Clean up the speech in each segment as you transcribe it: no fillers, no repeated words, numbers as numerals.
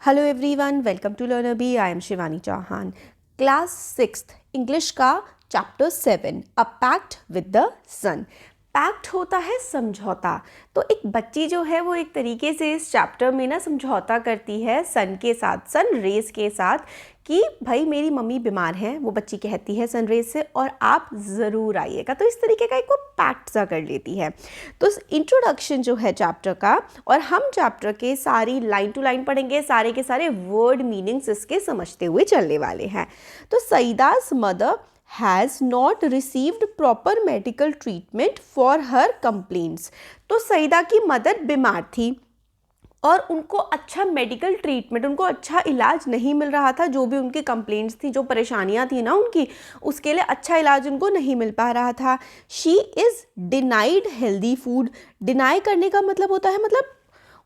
Hello everyone, welcome to learner B. I am Shivani Chauhan. Class 6th English का chapter 7 a pact with the sun. Pact होता है समझौता। तो एक बच्ची जो है वो एक तरीके से इस चैप्टर में ना समझौता करती है सन के साथ, सन रेज के साथ, कि भाई मेरी मम्मी बीमार हैं, वो बच्ची कहती है सन रेज से, और आप ज़रूर आइएगा। तो इस तरीके का एक वो पैक्ट सा कर लेती है। तो इंट्रोडक्शन जो है चैप्टर का, और हम चैप्टर के सारी लाइन टू लाइन पढ़ेंगे, सारे के सारे वर्ड मीनिंग्स इसके समझते हुए चलने वाले हैं। तो सईदा's mother has not received proper medical treatment for her complaints। तो सईदा की मदर बीमार थी और उनको अच्छा मेडिकल ट्रीटमेंट, उनको अच्छा इलाज नहीं मिल रहा था। जो भी उनकी कंप्लेंट्स थी, जो परेशानियां थी ना उनकी, उसके लिए अच्छा इलाज उनको नहीं मिल पा रहा था। She is denied healthy food. Deny करने का मतलब होता है, मतलब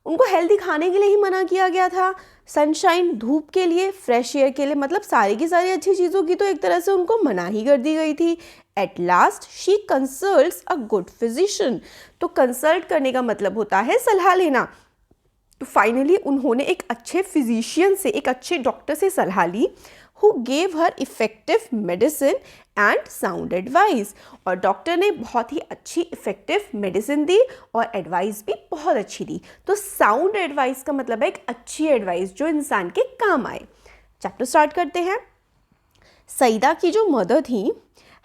उनको हेल्दी खाने के लिए ही मना किया गया था। सनशाइन, धूप के लिए, फ्रेश एयर के लिए, मतलब सारी की सारी अच्छी चीज़ों की तो एक तरह से उनको मना ही कर दी गई थी। At last she consults a good physician. तो कंसल्ट करने का मतलब होता है सलाह लेना। तो फाइनली उन्होंने एक अच्छे फिजिशियन से, एक अच्छे डॉक्टर से सलाह ली, who gave her effective medicine and sound advice. और डॉक्टर ने बहुत ही अच्छी इफेक्टिव मेडिसिन दी और एडवाइस भी बहुत अच्छी दी। तो साउंड एडवाइस का मतलब है एक अच्छी एडवाइस जो इंसान के काम आए। चैप्टर स्टार्ट करते हैं। सईदा की जो मदर थी,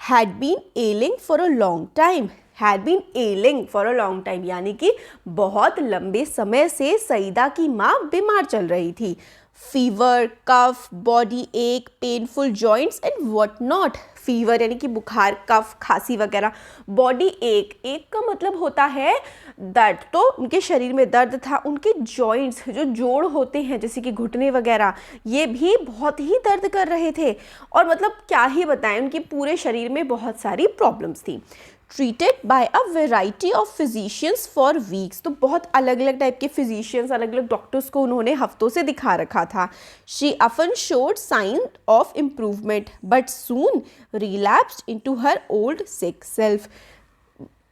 had been ailing for a long time. Had been ailing for a long time यानी कि बहुत लंबे समय से सईदा की माँ बीमार चल रही थी। फीवर, कफ, बॉडी एक, painful joints and what not. Fever यानी कि बुखार, कफ, खांसी वगैरह। बॉडी एक, एक का मतलब होता है दर्द। तो उनके शरीर में दर्द था। उनके जॉइंट्स, जो जोड़ होते हैं जैसे कि घुटने वगैरह, ये भी बहुत ही दर्द कर रहे थे। और मतलब क्या ही बताएं, उनके पूरे शरीर में बहुत सारी प्रॉब्लम्स थी। Treated by a variety of physicians for weeks. तो बहुत अलग अलग टाइप के फिजिशियंस, अलग अलग डॉक्टर्स को उन्होंने हफ्तों से दिखा रखा था। She often showed sign of improvement but soon relapsed into her old sick self।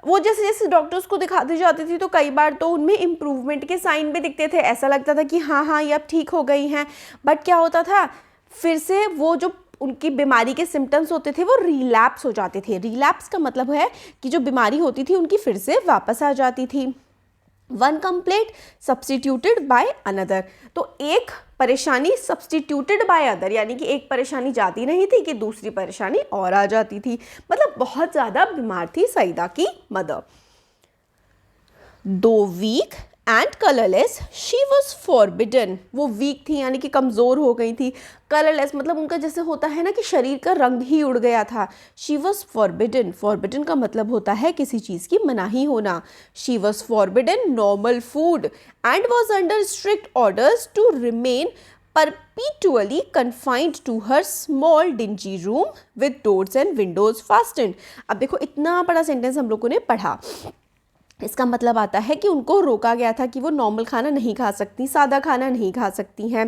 वो जैसे जैसे डॉक्टर्स को दिखाती जाती थी तो कई बार तो उनमें इम्प्रूवमेंट के साइन भी दिखते थे। ऐसा लगता था कि हाँ हाँ ये अब ठीक हो गई हैं, बट क्या होता था, फिर से वो जो उनकी बीमारी के सिम्टम्स होते थे वो रिलैप्स हो जाते थे। रिलैप्स का मतलब है कि जो बीमारी होती थी उनकी फिर से वापस आ जाती थी। One complaint substituted by another. तो एक परेशानी सब्सटीट्यूटेड बाय अदर यानी कि एक परेशानी जाती नहीं थी कि दूसरी परेशानी और आ जाती थी। मतलब बहुत ज़्यादा बीमार थी सईदा की mother. Too weak and colourless she was forbidden. वो वीक थी यानी कि कमज़ोर हो गई थी। कलरलेस मतलब उनका जैसे होता है ना कि शरीर का रंग ही उड़ गया था। शी वॉज फॉरबिडन, फॉरबिडन का मतलब होता है किसी चीज़ की मनाही होना। She was forbidden normal food and was under strict orders to remain perpetually confined to her small dingy room with doors and windows fastened। अब देखो इतना बड़ा सेंटेंस हम लोगों ने पढ़ा, इसका मतलब आता है कि उनको रोका गया था कि वो नॉर्मल खाना नहीं खा सकती, सादा खाना नहीं खा सकती हैं।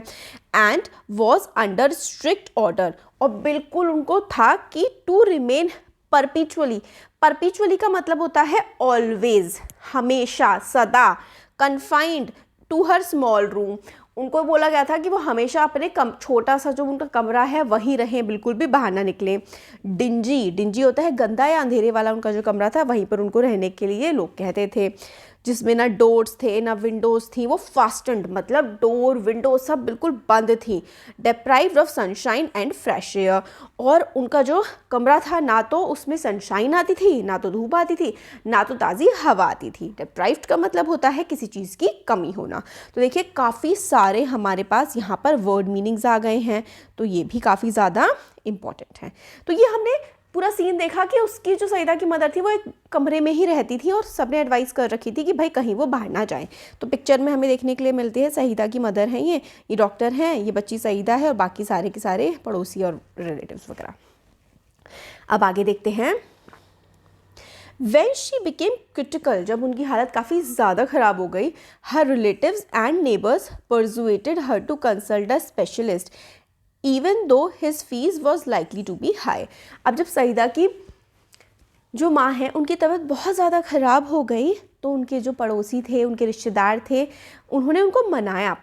And was under strict order, और बिल्कुल उनको था कि टू रिमेन परपिचुअली। परपिचुअली का मतलब होता है ऑलवेज, हमेशा, सदा। Confined to her small room, उनको बोला गया था कि वो हमेशा अपने छोटा सा जो उनका कमरा है वहीं रहें, बिल्कुल भी बाहर ना निकलें। डिंजी, डिंजी होता है गंदा या अंधेरे वाला। उनका जो कमरा था वहीं पर उनको रहने के लिए लोग कहते थे, जिसमें ना डोर्स थे ना विंडोज़ थी। वो फास्टेंड मतलब डोर विंडो सब बिल्कुल बंद थी। Deprived of sunshine and fresh air, और उनका जो कमरा था ना तो उसमें सनशाइन आती थी, ना तो धूप आती थी, ना तो ताज़ी हवा आती थी। डिप्राइव्ड का मतलब होता है किसी चीज़ की कमी होना। तो देखिए काफ़ी सारे हमारे पास यहाँ पर वर्ड मीनिंग्स आ गए हैं, तो ये भी काफ़ी ज़्यादा इम्पॉर्टेंट हैं। तो ये हमने पूरा सीन देखा कि उसकी जो सईदा की मदर थी वो एक कमरे में ही रहती थी और सबने एडवाइस कर रखी थी कि भाई कहीं वो बाहर ना जाए। तो पिक्चर में हमें देखने के लिए मिलती है सईदा की मदर हैं, ये डॉक्टर हैं, ये बच्ची सईदा है और बाकी सारे के सारे पड़ोसी और रिलेटिव्स वगैरह। अब आगे देखते हैं। When she became critical, जब उनकी हालत काफ़ी ज़्यादा ख़राब हो गई, her relatives and neighbors persuaded her to consult a specialist even though his fees was likely to be high। अब जब सईदा की जो माँ है उनकी तबीयत बहुत ज़्यादा ख़राब हो गई तो उनके जो पड़ोसी थे, उनके रिश्तेदार थे, उन्होंने उनको मनाया।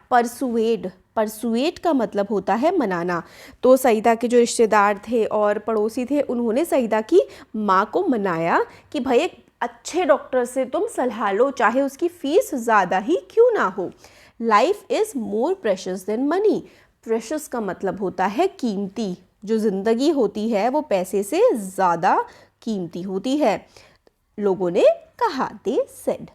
परसुएड का मतलब होता है मनाना। तो सईदा के जो रिश्तेदार थे और पड़ोसी थे, उन्होंने सईदा की माँ को मनाया कि भाई एक अच्छे डॉक्टर से तुम सलाह लो, चाहे उसकी फ़ीस ज़्यादा ही क्यों ना हो। Life is more precious than money. Precious का मतलब होता है कीमती। जो ज़िंदगी होती है वो पैसे से ज़्यादा कीमती होती है। लोगों ने कहा, they said.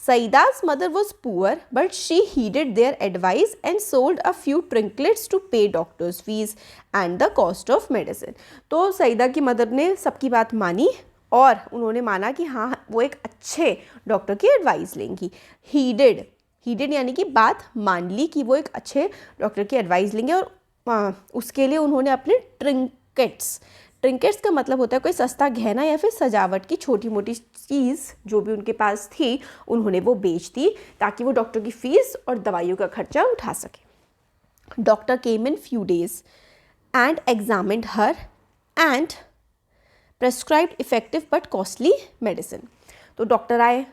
Saida's mother was poor, but she heeded their advice and sold a few trinkets to pay doctor's fees and the cost of medicine. तो सईदा की मदर ने सबकी बात मानी और उन्होंने माना कि हाँ वो एक अच्छे डॉक्टर की एडवाइस लेंगी। हीडेड यानी कि बात मान ली कि वो एक अच्छे डॉक्टर की एडवाइस लेंगे और उसके लिए उन्होंने अपने ट्रिंकेट्स का मतलब होता है कोई सस्ता गहना या फिर सजावट की छोटी मोटी चीज़ जो भी उनके पास थी, उन्होंने वो बेच दी ताकि वो डॉक्टर की फ़ीस और दवाइयों का खर्चा उठा सके। Doctor came in few days and examined her and prescribed effective but costly medicine. तो डॉक्टर आए,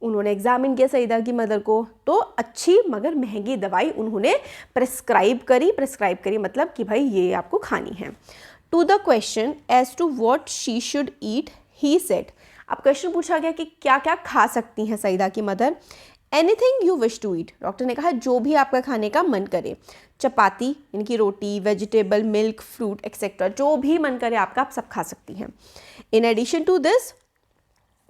उन्होंने एग्जामिन किया सईदा की मदर को, तो अच्छी मगर महंगी दवाई उन्होंने प्रेस्क्राइब करी मतलब कि भाई ये आपको खानी है। To the question as to what she should eat he said. अब क्वेश्चन पूछा गया कि क्या क्या खा सकती हैं सईदा की mother. Anything you wish to eat. Doctor ने कहा जो भी आपका खाने का मन करे। चपाती यानी कि रोटी, वेजिटेबल, मिल्क, फ्रूट एक्सेट्रा, जो भी मन करे आपका, आप सब खा सकती हैं। In addition to this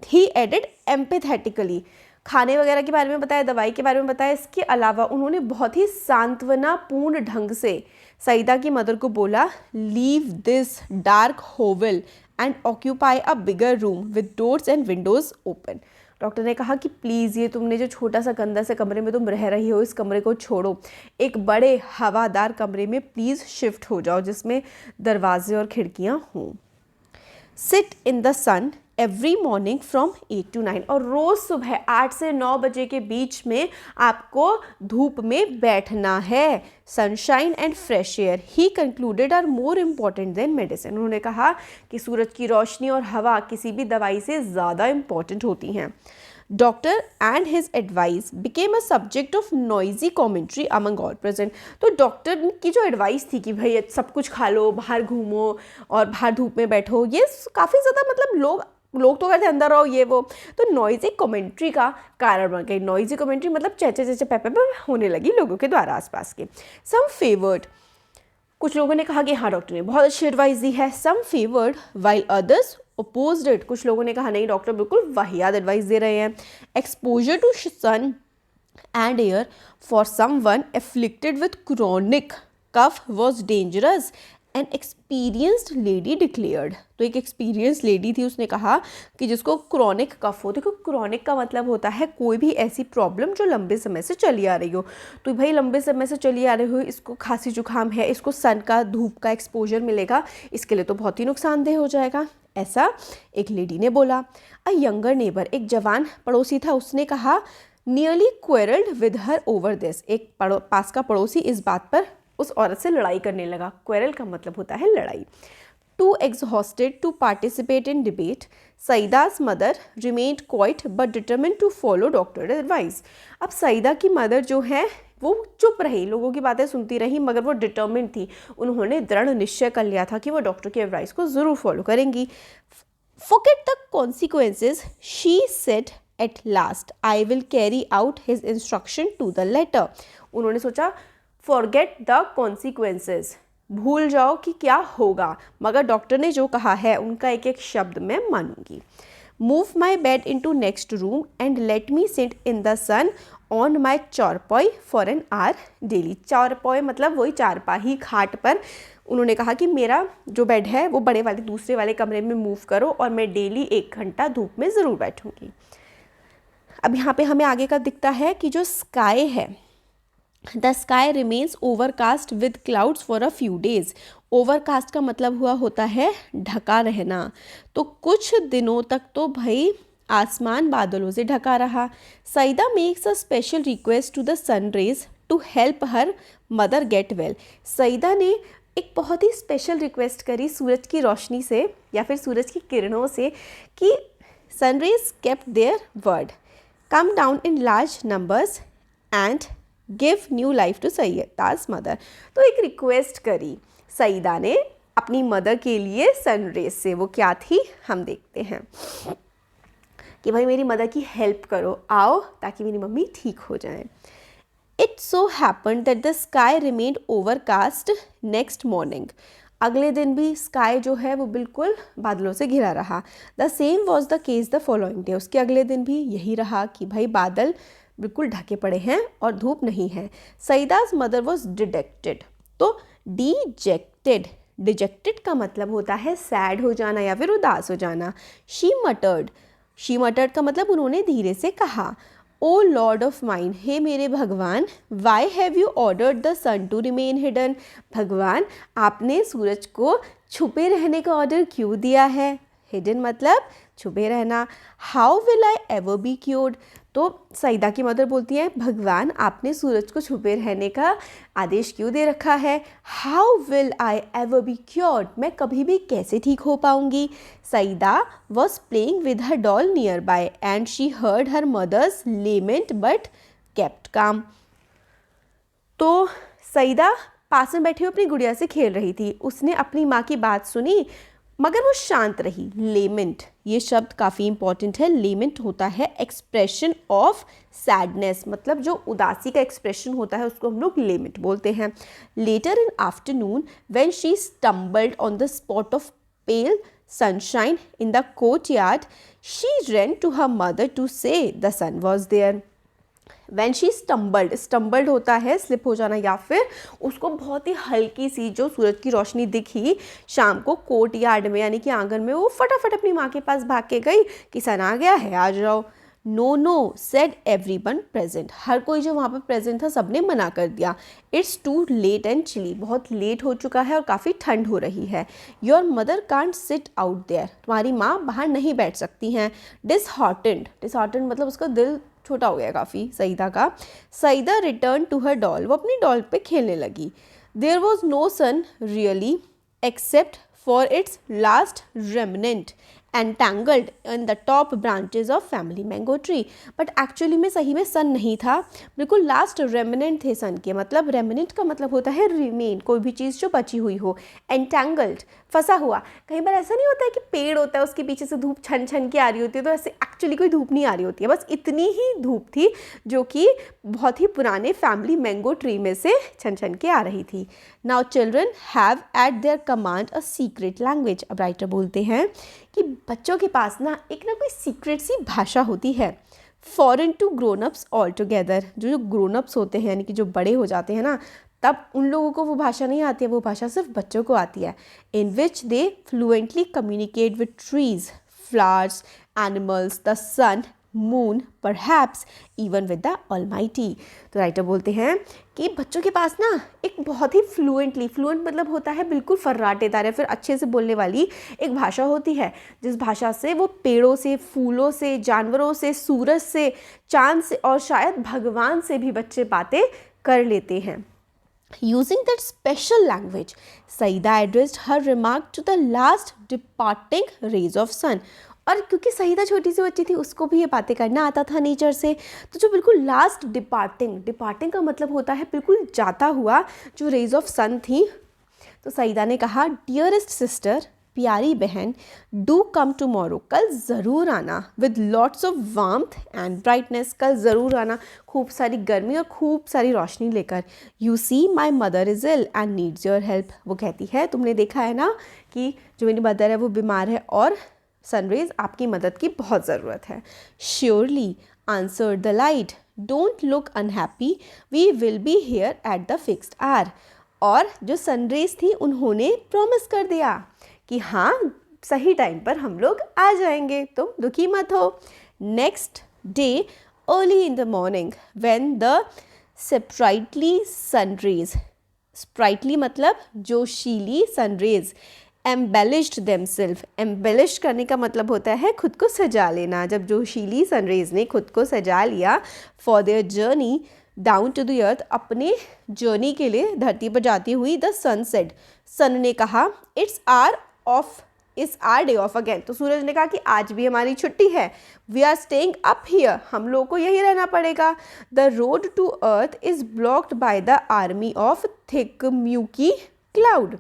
he added empathetically. खाने वगैरह के बारे में बताया, दवाई के बारे में बताया। इसके अलावा उन्होंने बहुत ही सांत्वनापूर्ण ढंग से सईदा की मदर को बोला, लीव दिस डार्क होवल and occupy a bigger room with doors and Windows open. Doctor ने कहा कि प्लीज़ ये तुमने जो छोटा सा गंदा से कमरे में तुम रह रही हो, इस कमरे को छोड़ो, एक बड़े हवादार कमरे में प्लीज़ शिफ्ट हो जाओ जिसमें दरवाजे और खिड़कियाँ हों। Sit in the sun every morning from 8 to 9। और रोज़ सुबह 8 से 9 बजे के बीच में आपको धूप में बैठना है। Sunshine and fresh air he concluded are more important than medicine. उन्होंने कहा कि सूरज की रोशनी और हवा किसी भी दवाई से ज़्यादा इम्पॉर्टेंट होती हैं। Doctor and his advice became a subject of noisy commentary among all present. तो डॉक्टर की जो एडवाइस थी कि भाई सब कुछ खा लो, बाहर घूमो और बाहर धूप में बैठो, ये काफ़ी ज़्यादा मतलब लोग तो कहते अंदर रहो ये वो, तो नॉइजी कमेंट्री का कारण बन गई। नॉइजी कमेंट्री मतलब चेचे पे होने लगी लोगों के द्वारा आसपास के। सम फेवर्ड, कुछ लोगों ने कहा कि हाँ डॉक्टर ने बहुत अच्छी एडवाइस दी है। Some favoured while others opposed it. कुछ लोगों ने कहा नहीं डॉक्टर बिल्कुल वाहियात एडवाइस दे रहे हैं। Exposure to sun and air for someone afflicted with chronic cough was dangerous an experienced lady declared. तो एक एक्सपीरियंस लेडी थी, उसने कहा कि जिसको क्रॉनिक कफ हो, देखो क्रॉनिक का मतलब होता है कोई भी ऐसी प्रॉब्लम जो लंबे समय से चली आ रही हो। तो भाई लंबे समय से चली आ रही हो, इसको खांसी जुकाम है, इसको सन का, धूप का एक्सपोजर मिलेगा, इसके लिए तो बहुत ही नुकसानदेह हो जाएगा, ऐसा एक लेडी ने बोला। अ यंगर नेबर, एक जवान पड़ोसी था, उसने कहा nearly quarrelled with her over this. एक पास का पड़ोसी इस बात पर उस औरत से लड़ाई करने लगा। क्वेरल का मतलब होता है लड़ाई। Too exhausted to participate in debate, Saida's mother remained quiet but determined to follow doctor advice. अब सईदा की मदर जो है वो चुप रही, लोगों की बातें सुनती रही, मगर वो डिटर्मिन्ड थी। उन्होंने दृढ़ निश्चय कर लिया था कि वो डॉक्टर की एडवाइस को ज़रूर फॉलो करेंगी। Forget the consequences she said at last, I will carry out his instruction to the letter. उन्होंने सोचा फॉरगेट द कॉन्सिक्वेंसेज, भूल जाओ कि क्या होगा, मगर डॉक्टर ने जो कहा है उनका एक एक शब्द मैं मानूंगी। Move my bed into next room and let me sit in the sun on my charpai for an our daily. चारपाई मतलब वही चारपाही, खाट पर। उन्होंने कहा कि मेरा जो बेड है वो बड़े वाले दूसरे वाले कमरे में मूव करो और मैं डेली 1 घंटा धूप में ज़रूर बैठूंगी। अब यहाँ पे हमें आगे का दिखता है कि जो स्काई है, the sky remains overcast with clouds for a few days. Overcast का मतलब होता है ढका रहना। तो कुछ दिनों तक तो भाई आसमान बादलों से ढका रहा। Saida makes a special request to the sun rays to help her mother get well. Saida ने एक बहुत ही स्पेशल रिक्वेस्ट करी सूरज की रोशनी से या फिर सूरज की किरणों से कि sunrays kept their word. Come down in large numbers and give new life to Saida's mother. तो एक रिक्वेस्ट करी सईदा ने अपनी मदर के लिए सनरेज से। वो क्या थी हम देखते हैं कि भाई मेरी मदर की हेल्प करो, आओ ताकि मेरी मम्मी ठीक हो जाए। It so happened that the sky remained overcast next morning. अगले दिन भी स्काई जो है वो बिल्कुल बादलों से घिरा रहा। The same was the case the following day. उसके अगले दिन भी यही रहा कि भाई बादल बिल्कुल ढके पड़े हैं और धूप नहीं है। सईदा's मदर वॉज डिजेक्टेड। तो डिजेक्टेड, डिजेक्टेड का मतलब होता है सैड हो जाना या फिर उदास हो जाना। शी मटर्ड का मतलब उन्होंने धीरे से कहा, ओ लॉर्ड ऑफ माइन, हे मेरे भगवान, why have you ordered the sun to remain hidden. भगवान, आपने सूरज को छुपे रहने का ऑर्डर क्यों दिया है। हिडन मतलब छुपे रहना। How will I ever be cured. तो सईदा की मदर बोलती है, भगवान आपने सूरज को छुपे रहने का आदेश क्यों दे रखा है। How will I ever be cured, मैं कभी भी कैसे ठीक हो पाऊंगी। Saida was playing with her doll nearby and she heard her mother's lament but kept calm. तो सईदा पास में बैठी हुई अपनी गुड़िया से खेल रही थी। उसने अपनी माँ की बात सुनी मगर वो शांत रही। लेमेंट, ये शब्द काफ़ी इंपॉर्टेंट है। लेमेंट होता है एक्सप्रेशन ऑफ सैडनेस, मतलब जो उदासी का एक्सप्रेशन होता है उसको हम लोग लेमेंट बोलते हैं। Later in afternoon when she stumbled on the spot of pale sunshine in the courtyard, she ran to her mother to say the sun was there. When she stumbled होता है slip हो जाना, या फिर उसको बहुत ही हल्की सी जो सूरज की रोशनी दिखी शाम को कोर्ट यार्ड में यानी कि आंगन में, वो फटाफट अपनी माँ के पास भाग के गई कि सन आ गया है, आ जाओ। नो सेड एवरीवन प्रेजेंट, हर कोई जो वहाँ पर प्रेजेंट था सबने मना कर दिया। It's too late and chilly, बहुत लेट हो चुका है और काफ़ी ठंड हो रही है। Your mother can't sit out there, तुम्हारी माँ बाहर नहीं बैठ सकती हैं। डिसहार्टेंड मतलब उसका दिल छोटा हो गया काफ़ी सईदा का। Saida return to her doll, वो अपनी डॉल पे खेलने लगी। There was no sun really except for its last remnant entangled in the top branches of family mango tree. But actually में सही में सन नहीं था, बिल्कुल लास्ट रेमिनेंट थे सन के। मतलब रेमिनेंट का मतलब होता है रिमेन, कोई भी चीज़ जो बची हुई हो। एंटैंगल्ड, फंसा हुआ। कई बार ऐसा नहीं होता है कि पेड़ होता है उसके पीछे से धूप छन छन के आ रही होती है, तो ऐसे एक्चुअली कोई धूप नहीं आ रही होती है, बस इतनी ही धूप थी जो कि बहुत ही पुराने फैमिली मैंगो ट्री में से छन छन के आ रही थी। Now children have eight there command a secret language. अब राइटर बोलते हैं कि बच्चों के पास ना कोई सीक्रेट सी भाषा होती है। Foreign to grown ups all together, जो ग्रोन अप्स होते हैं यानी कि जो बड़े हो जाते हैं ना, तब उन लोगों को वो भाषा नहीं आती है, वो भाषा सिर्फ बच्चों को आती है। In which they fluently communicate with trees, flowers, animals, the sun, moon, perhaps even with the Almighty. तो राइटर बोलते हैं कि बच्चों के पास ना एक बहुत ही फ्लुएंट मतलब होता है बिल्कुल फर्राटेदार या फिर अच्छे से बोलने वाली एक भाषा होती है, जिस भाषा से वो पेड़ों से, फूलों से, जानवरों से, सूरज से, चांद से और शायद भगवान से भी बच्चे बातें कर लेते हैं। Using that special language, Saida addressed her remark to the last departing rays of sun. और क्योंकि सईदा छोटी सी बच्ची थी, उसको भी ये बातें करना आता था नेचर से, तो जो बिल्कुल लास्ट डिपार्टिंग का मतलब होता है बिल्कुल जाता हुआ, जो रेज ऑफ सन थी, तो सईदा ने कहा, डियरेस्ट सिस्टर, प्यारी बहन, डू कम टुमारो, कल ज़रूर आना, with lots of warmth and brightness, कल ज़रूर आना खूब सारी गर्मी और खूब सारी रोशनी लेकर। You see my mother is ill and needs your help. वो कहती है, तुमने देखा है ना कि जो मेरी मदर है वो बीमार है और सनरेज आपकी मदद की बहुत ज़रूरत है। Surely answered the light, don't look unhappy, we will be here at the fixed hour. और जो सनरेज थी उन्होंने प्रॉमिस कर दिया कि हाँ सही टाइम पर हम लोग आ जाएंगे, तुम दुखी मत हो। Next day early in the morning when the sprightly sun rays, sprightly मतलब जोशीली सनरेज, एम्बेलिश्ड देमसेल्फ, एम्बेलिश करने का मतलब होता है खुद को सजा लेना। जब जोशीली सनरेज ने खुद को सजा लिया for their journey down to the earth, अपने जर्नी के लिए धरती पर जाती हुई, द सन सेड, सन ने कहा, it's our off is our day off again. तो सूरज ने कहा कि आज भी हमारी छुट्टी है। We are staying up here, हम लोग को यहीं रहना पड़ेगा। The road to earth is blocked by the army of thick murky cloud.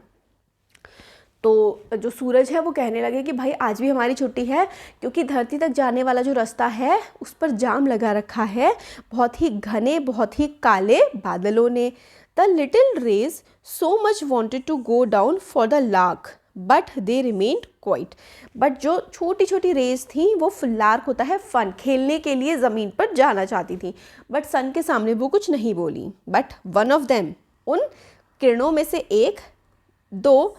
तो जो सूरज है वो कहने लगे कि भाई आज भी हमारी छुट्टी है, क्योंकि धरती तक जाने वाला जो रास्ता है उस पर जाम लगा रखा है बहुत ही घने, बहुत ही काले बादलों ने। The little rays so much wanted to go down for the lark but they remained quiet. But जो छोटी छोटी रेज थी वो लार्क होता है फन, खेलने के लिए ज़मीन पर जाना चाहती थी, बट सन के सामने वो कुछ नहीं बोली। बट वन ऑफ देम, उन किरणों में से एक, दो,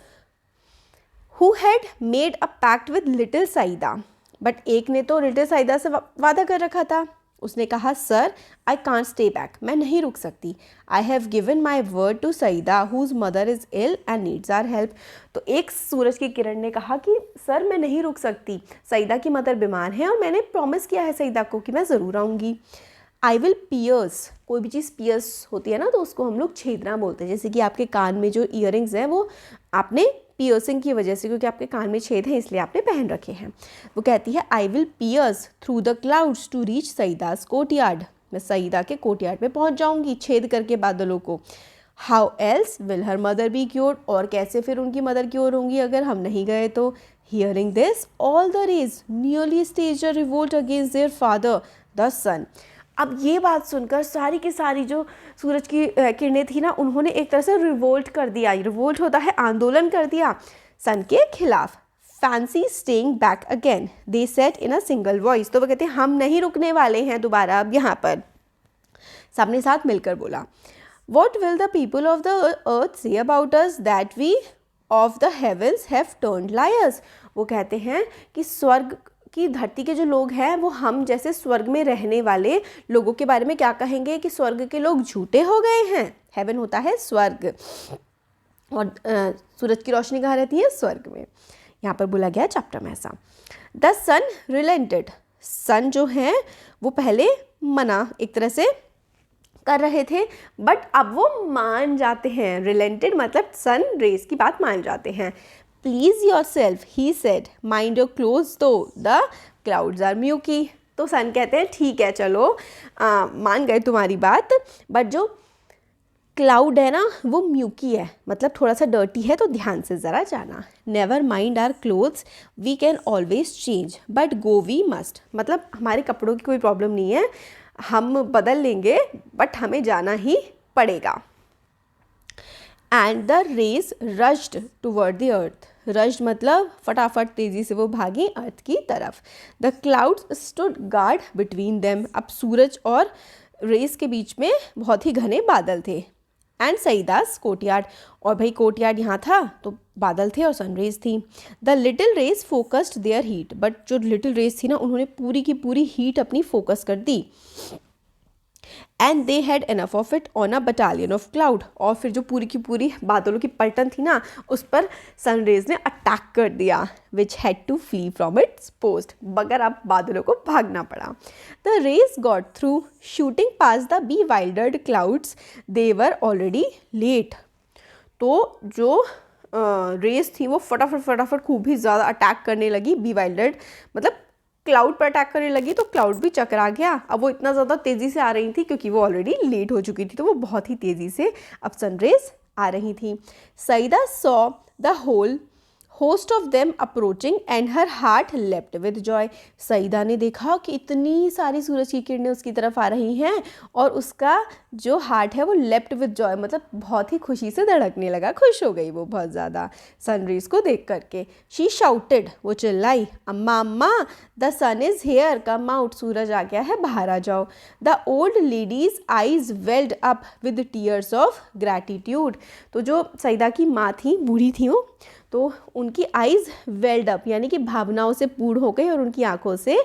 who had made a pact with little Saida, but एक ने तो लिटिल साइदा से वादा कर रखा था। उसने कहा sir I can't stay back, मैं नहीं रुक सकती। I have given my word to Saida whose mother is ill and needs our help. तो एक सूरज की किरण ने कहा कि सर मैं नहीं रुक सकती, सईदा की मदर बीमार है और मैंने प्रॉमिस किया है सईदा को कि मैं ज़रूर आऊँगी। आई विल पियर्स, कोई भी चीज़ पियर्स होती है ना तो उसको हम लोग छेदना बोलते हैं। जैसे कि आपके कान में जो ईयरिंग्स हैं वो आपने पियर्सिंग की वजह से, क्योंकि आपके कान में छेद है इसलिए आपने पहन रखे हैं। वो कहती है I will pierce through the clouds to reach Saida's courtyard, मैं सईदा के कोर्टयार्ड पे पहुंच जाऊंगी छेद करके बादलों को। How else will her mother be cured, और कैसे फिर उनकी मदर क्योर होंगी अगर हम नहीं गए तो। Hearing this all the rays nearly staged a revolt against their father the sun. अब ये बात सुनकर सारी की सारी जो सूरज की किरणें थी ना, उन्होंने एक तरह से रिवोल्ट कर दिया। रिवोल्ट होता है आंदोलन कर दिया सन के खिलाफ। Fancy staying back again they set in a single voice. तो वो कहते हैं हम नहीं रुकने वाले हैं दोबारा अब यहाँ पर। सबने साथ मिलकर बोला what will the people of the earth say about us that we of the heavens have turned liars. वो कहते हैं कि स्वर्ग कि धरती के जो लोग हैं वो हम जैसे स्वर्ग में रहने वाले लोगों के बारे में क्या कहेंगे कि स्वर्ग के लोग झूठे हो गए हैं। हेवन होता है स्वर्ग, और सूरज की रोशनी कहाँ रहती है? स्वर्ग में। यहाँ पर बोला गया चैप्टर में ऐसा। द सन रिलेंटेड, सन जो है वो पहले मना एक तरह से कर रहे थे, बट अब वो मान जाते हैं। रिलेंटेड मतलब सन रेस की बात मान जाते हैं। Please yourself, he said. Mind your clothes though, the clouds are milky. तो सन कहते हैं ठीक है चलो मान गए तुम्हारी बात, बट जो क्लाउड है ना वो म्यूकी है, मतलब थोड़ा सा डर्टी है, तो ध्यान से ज़रा जाना। Never mind our clothes we can always change but go we must, मतलब हमारे कपड़ों की कोई प्रॉब्लम नहीं है, हम बदल लेंगे बट हमें जाना ही पड़ेगा। And the rays rushed toward the earth, rushed मतलब फटाफट तेज़ी से वो भागी अर्थ की तरफ। The clouds stood guard between them, अब सूरज और रेस के बीच में बहुत ही घने बादल थे। एंड सईदास कोर्टयार्ड, और भाई कोर्टयार्ड यहाँ था तो बादल थे और सनरेज थी। The little rays focused their heat, but जो लिटिल रेस थी ना उन्होंने पूरी की पूरी हीट अपनी फोकस कर दी। And they had enough of it on a battalion of cloud, और फिर जो पूरी की पूरी बादलों की पलटन थी ना उस पर सनरेज ने अटैक कर दिया। Which had to flee from its post, मगर अब बादलों को भागना पड़ा। The rays got through shooting past the bewildered clouds they were already late. तो जो रेस थी वो फटाफट खूब ही ज़्यादा अटैक करने लगी। बी वाइल्डर्ड मतलब क्लाउड पर अटैक करने लगी, तो क्लाउड भी चकरा गया। अब वो इतना ज़्यादा तेज़ी से आ रही थी क्योंकि वो ऑलरेडी लेट हो चुकी थी, तो वो बहुत ही तेज़ी से अब सनरेज आ रही थी। Saida saw the whole host of them approaching and her heart leapt with joy. Saida ने देखा कि इतनी सारी सूरज की किरणें उसकी तरफ आ रही हैं और उसका जो हार्ट है वो लेप्ट विद जॉय, मतलब बहुत ही खुशी से धड़कने लगा, खुश हो गई वो बहुत ज़्यादा सनरेज को देख करके। शी शाउटेड, वो चिल्लाई, अम्मा अम्मा the sun is here, come out, सूरज आ गया है, बाहर आ जाओ। The old lady's eyes welled up with tears of gratitude. तो जो सईदा की माँ थी, बूढ़ी थी वो, तो उनकी आइज़ वेल्ड अप यानी कि भावनाओं से पूर्ण हो गई और उनकी आंखों से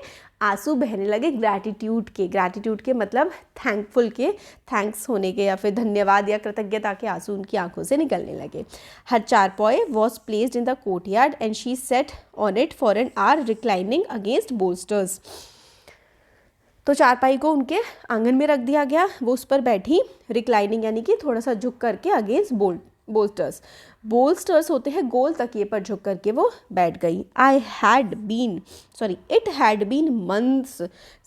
आंसू बहने लगे ग्रैटिट्यूड के मतलब थैंकफुल के, थैंक्स होने के या फिर धन्यवाद या कृतज्ञता के आंसू उनकी आंखों से निकलने लगे। Her charpai was placed in the courtyard and she sat on it for an hour reclining against bolsters. तो चारपाई को उनके आंगन में रख दिया गया, वो उस पर बैठी, रिक्लाइनिंग यानी कि थोड़ा सा झुक करके अगेंस्ट बोल्स्टर्स होते हैं गोल तकिए पर झुक करके वो बैठ गई. It had been months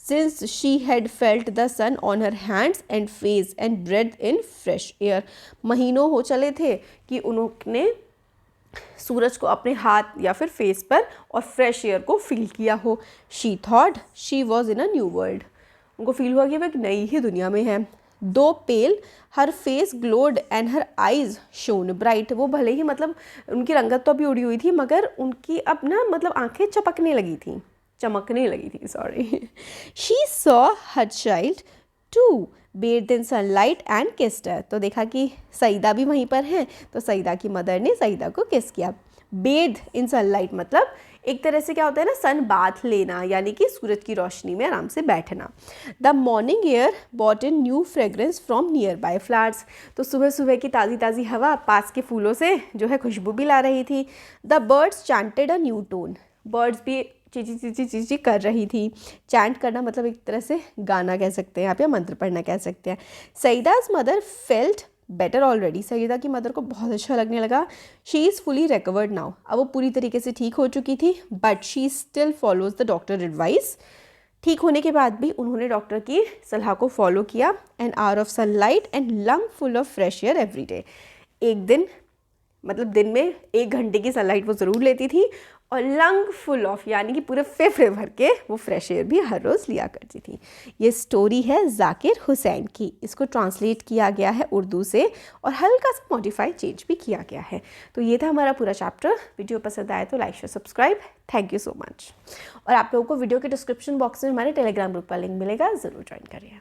since she had felt the sun on her hands and face and breath in fresh air. महीनों हो चले थे कि उन्होंने सूरज को अपने हाथ या फिर फेस पर और फ्रेश एयर को फील किया हो. She thought she was in a new world. उनको फील हुआ कि वो एक नई ही दुनिया में है. Though pale her face glowed and her eyes shone bright. वो भले ही मतलब उनकी रंगत तो अभी उड़ी हुई थी मगर उनकी अब ना मतलब आंखें चमकने लगी थी sorry. She saw her child too bathed in sunlight and kissed her. तो देखा कि सईदा भी वहीं पर हैं तो सईदा की मदर ने सईदा को किस किया. bathe in sunlight मतलब एक तरह से क्या होता है ना, सन बाथ लेना यानी कि सूरज की रोशनी में आराम से बैठना. The morning air brought in new fragrance from nearby flowers. तो सुबह सुबह की ताज़ी ताज़ी हवा पास के फूलों से जो है खुशबू भी ला रही थी. The birds chanted a new tone. Birds भी चीची कर रही थी. चैंट करना मतलब एक तरह से गाना कह सकते हैं आप या मंत्र पढ़ना कह सकते हैं. Saida's mother felt better already. Saida की मदर को बहुत अच्छा लगने लगा. She is fully recovered now. अब वो पूरी तरीके से ठीक हो चुकी थी. But she still follows the doctor advice. ठीक होने के बाद भी उन्होंने डॉक्टर की सलाह को फॉलो किया. An hour of sunlight and lung full of fresh air every day. एक दिन मतलब दिन में 1 घंटे की सनलाइट वो ज़रूर लेती थी और लंग फुल ऑफ यानी कि पूरे फेफड़े भर के वो फ्रेश एयर भी हर रोज़ लिया करती थी. ये स्टोरी है जाकिर हुसैन की. इसको ट्रांसलेट किया गया है उर्दू से और हल्का सा मॉडिफाई चेंज भी किया गया है. तो ये था हमारा पूरा चैप्टर. वीडियो पसंद आए तो like share subscribe. Thank you so much. और आप लोगों को वीडियो के डिस्क्रिप्शन बॉक्स में हमारे टेलीग्राम ग्रुप का लिंक मिलेगा, ज़रूर ज्वाइन करिए.